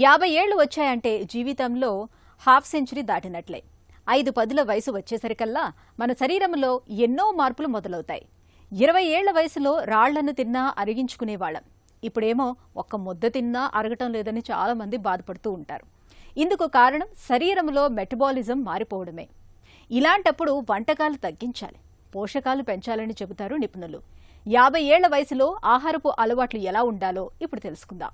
50 ఏళ్లు వచ్చాయంటే జీవితంలో హాఫ్ సెంచరీ దాటినట్లే. 5 వయసు వచ్చేసరికల్లా మన శరీరంలో ఎన్నో మార్పులు మొదలవుతాయి. 20 ఏళ్ల వయసులో రాళ్లను తిన్నా అరిగించుకునేవాళ్లం. ఇప్పుడేమో ఒక్క ముద్ద తిన్నా అరగటం లేదని చాలా మంది బాధపడుతూ ఉంటారు. ఇందుకు కారణం శరీరంలో మెటబాలిజం మారిపోవడమే. ఇలాంటప్పుడు వంటకాలు తగ్గించాలి, పోషకాలు పెంచాలని చెబుతారు నిపుణులు. 50 ఏళ్ల వయసులో ఆహారపు అలవాట్లు ఎలా ఉండాలో ఇప్పుడు తెలుసుకుందాం.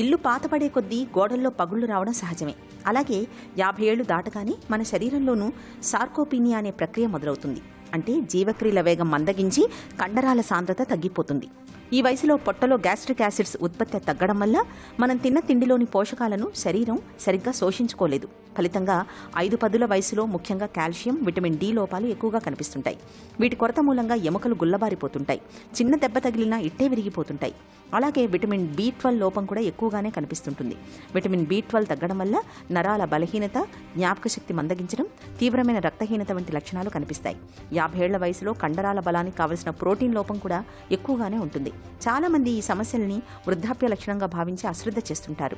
ఇల్లు పాతపడే కొద్దీ గోడల్లో పగుళ్లు రావడం సహజమే. అలాగే 50 ఏళ్లు దాటగానే మన శరీరంలోనూ సార్కోపీనియా అనే ప్రక్రియ మొదలవుతుంది. అంటే జీవక్రియల వేగం మందగించి కండరాల సాంద్రత తగ్గిపోతుంది. ఈ వయసులో పొట్టలో గ్యాస్ట్రిక్ యాసిడ్స్ ఉత్పత్తి తగ్గడం వల్ల మనం తిన్న తిండిలోని పోషకాలను శరీరం సరిగ్గా శోషించుకోలేదు. ఫలితంగా 5-10 వయసులో ముఖ్యంగా కాల్షియం, విటమిన్ డి లోపాలు ఎక్కువగా కనిపిస్తుంటాయి. వీటి కొరత మూలంగా ఎముకలు గుల్లబారిపోతుంటాయి. చిన్న దెబ్బ తగిలినా ఇట్టే విరిగిపోతుంటాయి. అలాగే విటమిన్ బి12 లోపం కూడా ఎక్కువగానే కనిపిస్తుంటుంది. విటమిన్ బి12 తగ్గడం వల్ల నరాల బలహీనత, జ్ఞాపక శక్తి మందగించడం, తీవ్రమైన రక్తహీనత వంటి లక్షణాలు కనిపిస్తాయి. 50 ఏళ్ల వయసులో కండరాల బలానికి కావలసిన ప్రోటీన్ లోపం కూడా ఎక్కువగానే ఉంటుంది. చాలా మంది ఈ సమస్యల్ని వృద్ధాప్య లక్షణంగా భావించి అశ్రద్ధ చేస్తుంటారు.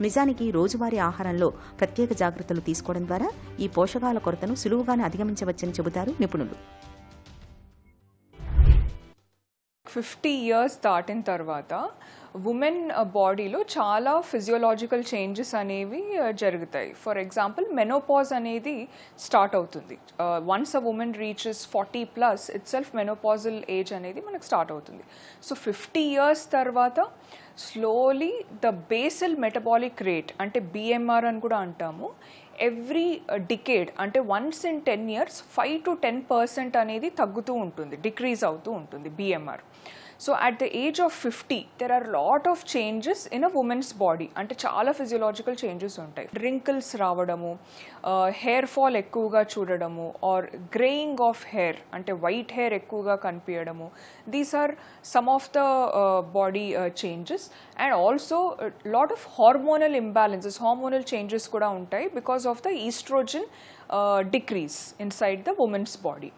నిజానికి రోజువారీ ఆహారంలో ప్రత్యేక జాగ్రత్తలు తీసుకోవడం ద్వారా ఈ పోషకాల కొరతను సులువుగానే అధిగమించవచ్చని చెబుతారు నిపుణులు. 50 years దాటిన తర్వాత ఉమెన్ బాడీలో చాలా ఫిజియోలాజికల్ చేంజెస్ అనేవి జరుగుతాయి. ఫర్ ఎగ్జాంపుల్ మెనోపాజ్ అనేది స్టార్ట్ అవుతుంది. Once a women reaches 40+ it self menopausal age అనేది మనకు స్టార్ట్ అవుతుంది. సో 50 years తర్వాత slowly the basal metabolic rate అంటే BMR అని కూడా అంటాము, ఎవ్రీ డికేడ్ అంటే వన్స్ ఇన్ 10 years 5 to 10% అనేది తగ్గుతూ ఉంటుంది, డిక్రీజ్ అవుతూ ఉంటుంది BMR. So at the age of 50 there are lot of changes in a women's body. అంటే చాలా ఫిజియోలాజికల్ చేంజెస్ ఉంటాయి. రింకిల్స్ రావడము, హెయిర్ ఫాల్ ఎక్కువగా చూడడము, ఆర్ గ్రేయింగ్ ఆఫ్ హెయిర్ అంటే వైట్ హెయిర్ ఎక్కువగా కనిపించడము. These are some of the body changes. And also lot of hormonal imbalances, hormonal changes కూడా ఉంటాయి because of the oestrogen decrease inside the women's body.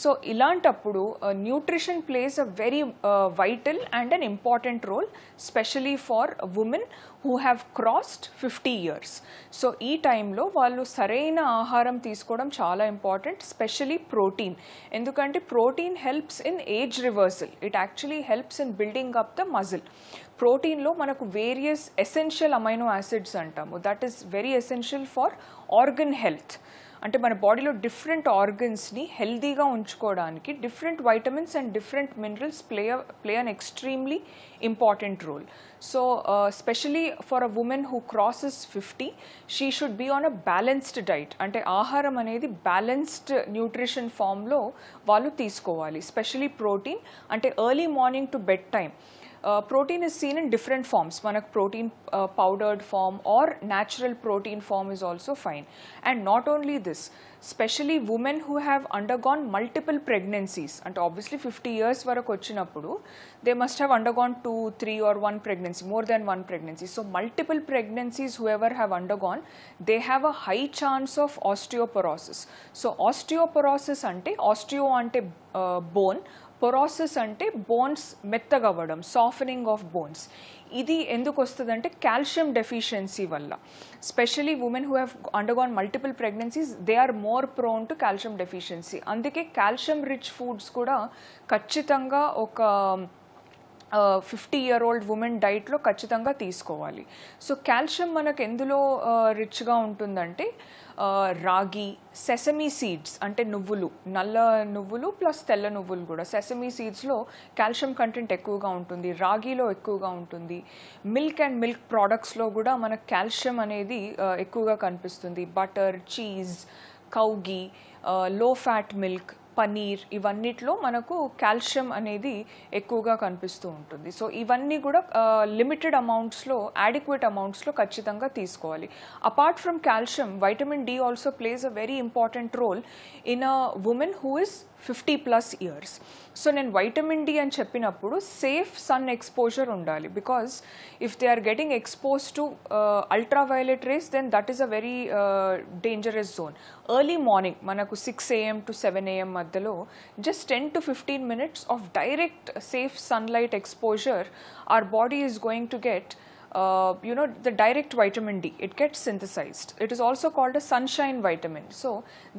So ఇలాంటప్పుడు nutrition plays a very vital and an important role, specially for women who have crossed 50 years. So ఈ టైంలో వాళ్ళు సరైన ఆహారం తీసుకోవడం చాలా ఇంపార్టెంట్, స్పెషలీ ప్రోటీన్. ఎందుకంటే protein helps in age reversal. It actually helps in building up the muscle. ప్రోటీన్లో మనకు వేరియస్ ఎసెన్షియల్ అమైనో యాసిడ్స్ అంటాము. That is very essential for organ health. అంటే మన బాడీలో డిఫరెంట్ ఆర్గన్స్ని హెల్దీగా ఉంచుకోవడానికి different vitamins and different minerals play an extremely important role. So specially for a women who crosses 50, she should be on a balanced diet. అంటే ఆహారం అనేది balanced nutrition ఫామ్లో వాళ్ళు తీసుకోవాలి. స్పెషలీ ప్రోటీన్ అంటే early morning to bed time. Protein is seen in different forms. Manak protein powdered form or natural protein form is also fine. And not only this, especially women who have undergone multiple pregnancies, and obviously 50 years varaku vachinappudu they must have undergone 2, 3 or 1 pregnancy, more than 1 pregnancy. So multiple pregnancies whoever have undergone, they have a high chance of osteoporosis. So osteoporosis ante, osteo ante bone, పొరాసిస్ అంటే bones మెత్తగా అవ్వడం, softening of bones. ఇది ఎందుకు వస్తుందంటే calcium deficiency వల్ల. Specially women who have undergone multiple pregnancies, they are more prone to calcium deficiency. అందుకే calcium rich foods కూడా ఖచ్చితంగా ఒక 50-year-old ఉమెన్ డైట్లో ఖచ్చితంగా తీసుకోవాలి. సో కాల్షియం మనకు ఎందులో రిచ్గా ఉంటుందంటే రాగి, సెసమీ సీడ్స్ అంటే నువ్వులు, నల్ల నువ్వులు ప్లస్ తెల్ల నువ్వులు కూడా. సెసమీ సీడ్స్లో కాల్షియం కంటెంట్ ఎక్కువగా ఉంటుంది, రాగిలో ఎక్కువగా ఉంటుంది. మిల్క్ అండ్ మిల్క్ ప్రోడక్ట్స్లో కూడా మనకు కాల్షియం అనేది ఎక్కువగా కనిపిస్తుంది. బటర్, చీజ్, కౌ గీ, లో ఫ్యాట్ మిల్క్, పనీర్ ఇవన్నిట్లో మనకు కాల్షియం అనేది ఎక్కువగా కనిపిస్తూ ఉంటుంది. సో ఇవన్నీ కూడా లిమిటెడ్ అమౌంట్స్లో, యాడిక్వేట్ అమౌంట్స్లో ఖచ్చితంగా తీసుకోవాలి. Apart from calcium, vitamin D also plays a very important role in a women who is 50+ years. So నేను వైటమిన్ డి అని చెప్పినప్పుడు సేఫ్ సన్ ఎక్స్పోజర్ ఉండాలి. Because if they are getting expose to ultraviolet rays, then that is a very dangerous zone. Early morning మనకు 6 AM to 7 AM మధ్యలో just 10 to 15 minutes of direct safe sunlight exposure, our body is going to get the direct vitamin D. It gets synthesized. It is also called a sunshine vitamin. So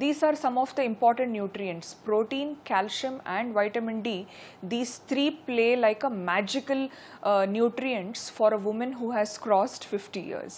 these are some of the important nutrients: protein, calcium and vitamin D. These three play like a magical nutrients for a woman who has crossed 50 years.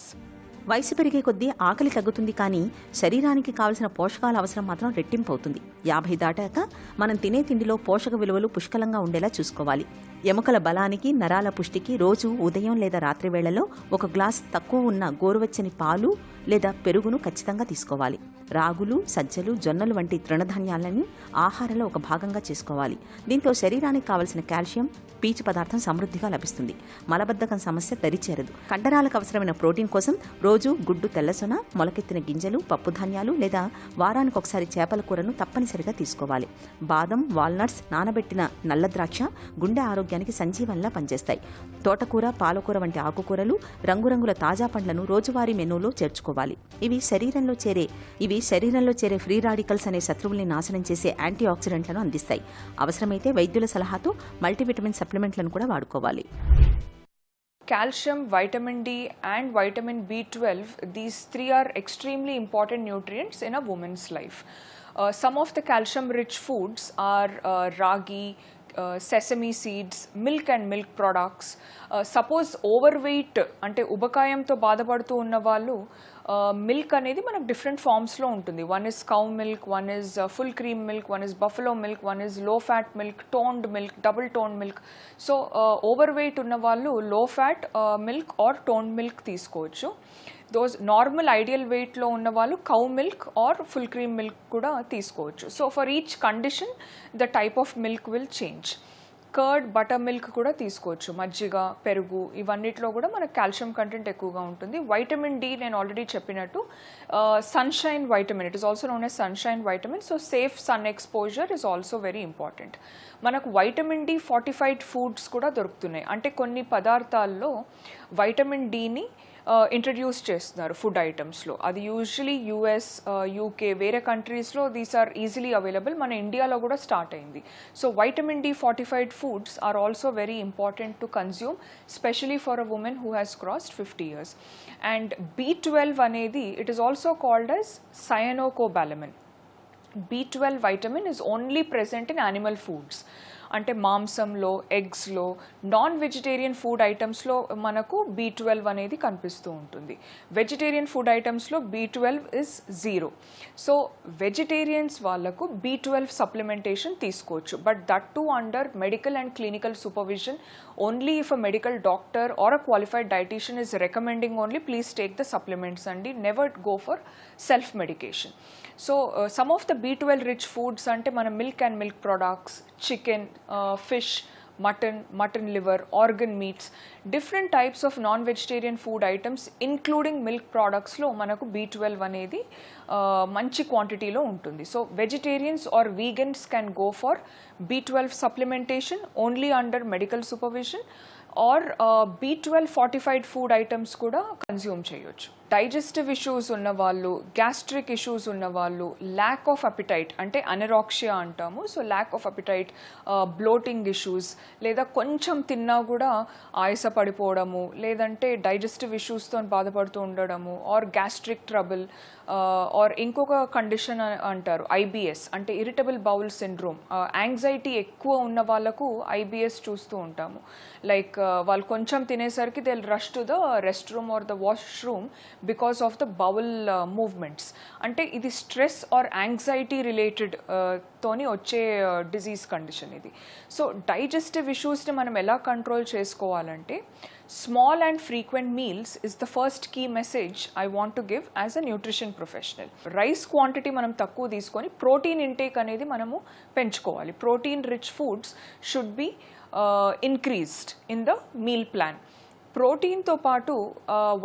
వయసు పెరిగే కొద్దీ ఆకలి తగ్గుతుంది, కానీ శరీరానికి కావలసిన పోషకాల అవసరం మాత్రం రెట్టింపు అవుతుంది. 50 దాటాక మనం తినే తిండిలో పోషక విలువలు పుష్కలంగా ఉండేలా చూసుకోవాలి. ఎముకల బలానికి, నరాల పుష్టికి రోజు ఉదయం లేదా రాత్రి వేళల్లో 1 గ్లాస్ తక్కువ ఉన్న గోరువెచ్చని పాలు లేదా పెరుగును ఖచ్చితంగా తీసుకోవాలి. రాగులు, సజ్జలు, జొన్నలు వంటి తృణధాన్యాలని ఆహారంలో ఒక భాగంగా చేసుకోవాలి. దీంతో శరీరానికి కావలసిన కాల్షియం, పీచు పదార్థం సమృద్ధిగా లభిస్తుంది. మలబద్ధకం సమస్య దరిచేరదు. కండరాలకు అవసరమైన ప్రోటీన్ కోసం రోజు గుడ్డు, తెల్లసొన, మొలకెత్తిన గింజలు, పప్పుధాన్యాలు లేదా వారానికి ఒకసారి చేపల కూరను తప్పనిసరిగా తీసుకోవాలి. బాదం, వాల్నట్స్, నానబెట్టిన నల్ల ద్రాక్ష గుండె ఆరోగ్యానికి సంజీవనంలా పనిచేస్తాయి. తోటకూర, పాలకూర వంటి ఆకుకూరలు, రంగురంగుల తాజా పండ్లను రోజువారీ మెనూలో చేర్చుకోవాలి. ఇవి శరీరంలో చేరే ఫ్రీ రాడికల్స్ అనే శత్రువుల్ని నాశనం చేసే యాంటీ ఆక్సిడెంట్లను అందిస్తాయి. అవసరమైతే వైద్యుల సలహాతో మల్టీవిటమిన్ సప్లిమెంట్లను కూడా వాడుకోవాలి. Calcium, vitamin D and vitamin B12, these three are extremely important nutrients in a woman's life. Some of the calcium rich foods are ragi, sesame seeds, milk and milk products. Suppose overweight అంటే ఉబకాయంతో బాధపడుతూ ఉన్న వాళ్ళు milk అనేది మనకు different ఫార్మ్స్లో ఉంటుంది. One is cow milk, one is full cream milk, one is బఫలో milk, one is low fat milk, toned milk, double tone milk. So over weight ఉన్న వాళ్ళు లో fat milk are tone milk తీసుకోవచ్చు. Those normal ideal వెయిట్లో ఉన్న వాళ్ళు cow milk are full cream milk కూడా తీసుకోవచ్చు. So for each condition the type of milk will change. Curd, butter milk కూడా తీసుకోవచ్చు. మజ్జిగ, పెరుగు ఇవన్నిట్లో కూడా మనకు కాల్షియం కంటెంట్ ఎక్కువగా ఉంటుంది. వైటమిన్ డి నేను ఆల్రెడీ చెప్పినట్టు sunshine vitamin, it is also known as sunshine vitamin. So safe sun exposure is also very important. మనకు వైటమిన్ డి ఫార్టిఫైడ్ ఫుడ్స్ కూడా దొరుకుతున్నాయి. అంటే కొన్ని పదార్థాల్లో వైటమిన్ డిని ఇంట్రడ్యూస్ చేస్తున్నారు ఫుడ్ ఐటమ్స్లో. అది యూజువలీ యుఎస్, యూకే, వేరే కంట్రీస్లో దీస్ ఆర్ ఈజీలీ అవైలబుల్. మన ఇండియాలో కూడా స్టార్ట్ అయింది. So vitamin D fortified foods are also very important to consume, specially for a women who has crossed 50 years. And B12 అనేది it is also called as cyanocobalamin. B12 vitamin is only present in animal foods. అంటే మాంసంలో, ఎగ్స్లో, non vegetarian food ఐటమ్స్లో మనకు B12 అనేది కనిపిస్తూ ఉంటుంది. Vegetarian food ఐటమ్స్లో B12 ఇస్ 0. సో వెజిటేరియన్స్ వాళ్ళకు B12 సప్లిమెంటేషన్ తీసుకోవచ్చు, but that to under medical and clinical supervision. Only if a medical doctor or a qualified dietician is recommending only, please take the supplements అండి. Never go for self medication. So some of the B12 rich foods అంటే మన milk and milk products, chicken, fish, mutton liver, organ meats, different types of non vegetarian food items including milk ప్రోడక్ట్స్లో మనకు B12 అనేది మంచి క్వాంటిటీలో ఉంటుంది. So vegetarians or vegans can go for B12 supplementation only under medical supervision, or B12 fortified food items కూడా consume చేయొచ్చు. Digestive issues ఉన్నవాళ్ళు, gastric issues ఉన్నవాళ్ళు, ల్యాక్ ఆఫ్ అపిటైట్ అంటే అనెరాక్సియా అంటాము. So lack of appetite, bloating issues, లేదా కొంచెం తిన్నా కూడా ఆయాస పడిపోవడము, లేదంటే డైజెస్టివ్ ఇష్యూస్తో బాధపడుతూ ఉండడము, ఆర్ గ్యాస్ట్రిక్ ట్రబుల్, ఆర్ ఇంకొక కండిషన్ అంటారు IBS అంటే ఇరిటబుల్ బౌల్ సిండ్రోమ్. యాంగ్జైటీ ఎక్కువ ఉన్న వాళ్ళకు IBS చూస్తూ ఉంటాము. లైక్ వాళ్ళు కొంచెం తినేసరికి they will rush to the restroom or the washroom because of the bowel movements. అంటే ఇది స్ట్రెస్ ఆర్ యాంగ్జైటీ రిలేటెడ్ తోని వచ్చే డిజీజ్ కండిషన్ ఇది. సో డైజెస్టివ్ ఇష్యూస్ని మనం ఎలా కంట్రోల్ చేసుకోవాలంటే, Small and frequent meals is the first key message I want to give as a nutrition professional. Rice quantity మనం తక్కువ తీసుకొని ప్రోటీన్ ఇంటేక్ అనేది మనము పెంచుకోవాలి. Protein rich foods should be increased in the meal plan. ప్రోటీన్తో పాటు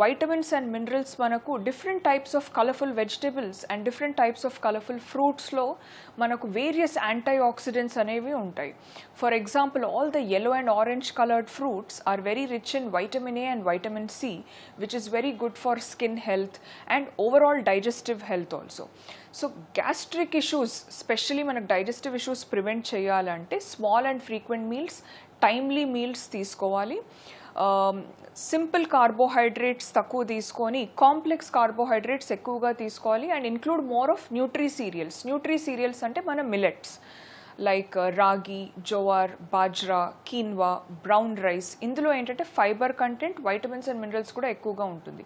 vitamins and minerals మనకు different types of colourful vegetables and different types of colourful ఫ్రూట్స్లో మనకు వేరియస్ యాంటీ ఆక్సిడెంట్స్ అనేవి ఉంటాయి. For example, all the yellow and orange colored fruits are very rich in vitamin A and vitamin C, which is very good for skin health and overall digestive health also. So gastric issues, especially మనకు digestive issues prevent చేయాలంటే small and frequent meals, timely meals తీసుకోవాలి. Simple carbohydrates తక్కువ తీసుకొని complex carbohydrates ఎక్కువగా తీసుకోవాలి and include more of Nutri serials. Nutri serials అంటే మన millets like రాగి, jowar, bajra, quinoa, brown rice. ఇందులో ఏంటంటే fibre content, vitamins and minerals కూడా ఎక్కువగా ఉంటుంది.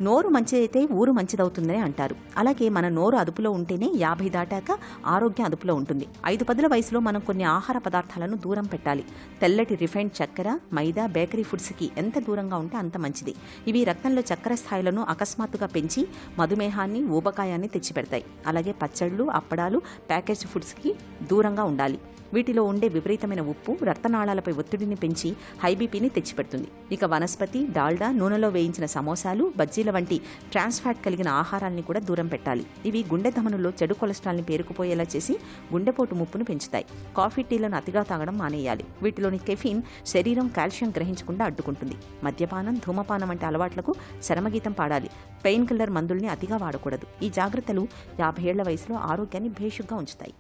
నోరు మంచిదైతే ఊరు మంచిదవుతుందని అంటారు. అలాగే మన నోరు అదుపులో ఉంటేనే 50 దాటాక ఆరోగ్యం అదుపులో ఉంటుంది. 5-10 వయసులో మనం కొన్ని ఆహార పదార్థాలను దూరం పెట్టాలి. తెల్లటి రిఫైన్డ్ చక్కెర, మైదా, బేకరీ ఫుడ్స్కి ఎంత దూరంగా ఉంటే అంత మంచిది. ఇవి రక్తంలో చక్కెర స్థాయిలను అకస్మాత్తుగా పెంచి మధుమేహాన్ని, ఊబకాయాన్ని తెచ్చిపెడతాయి. అలాగే పచ్చళ్ళు, అప్పడాలు, ప్యాకేజ్డ్ ఫుడ్స్కి దూరంగా ఉండాలి. వీటిలో ఉండే విపరీతమైన ఉప్పు రక్తనాళాలపై ఒత్తిడిని పెంచి హై బీపీని తెచ్చిపెడుతుంది. ఇక వనస్పతి, డాల్డా, నూనెలో వేయించిన సమోసాలు, బజ్జీల వంటి ట్రాన్స్ ఫ్యాట్ కలిగిన ఆహారాల్ని కూడా దూరం పెట్టాలి. ఇవి గుండె ధమనుల్లో చెడు కొలెస్ట్రాల్ని పేరుకుపోయేలా చేసి గుండెపోటు ముప్పును పెంచుతాయి. కాఫీ, టీలను అతిగా తాగడం మానేయాలి. వీటిలోని కెఫీన్ శరీరం కాల్షియం గ్రహించకుండా అడ్డుకుంటుంది. మద్యపానం, ధూమపానం వంటి అలవాట్లకు శరమగీతం పాడాలి. పెయిన్ కిల్లర్ మందుల్ని అతిగా వాడకూడదు. ఈ జాగ్రత్తలు 50 ఏళ్ల వయసులో ఆరోగ్యాన్ని భేషుగ్గా ఉంచుతాయి.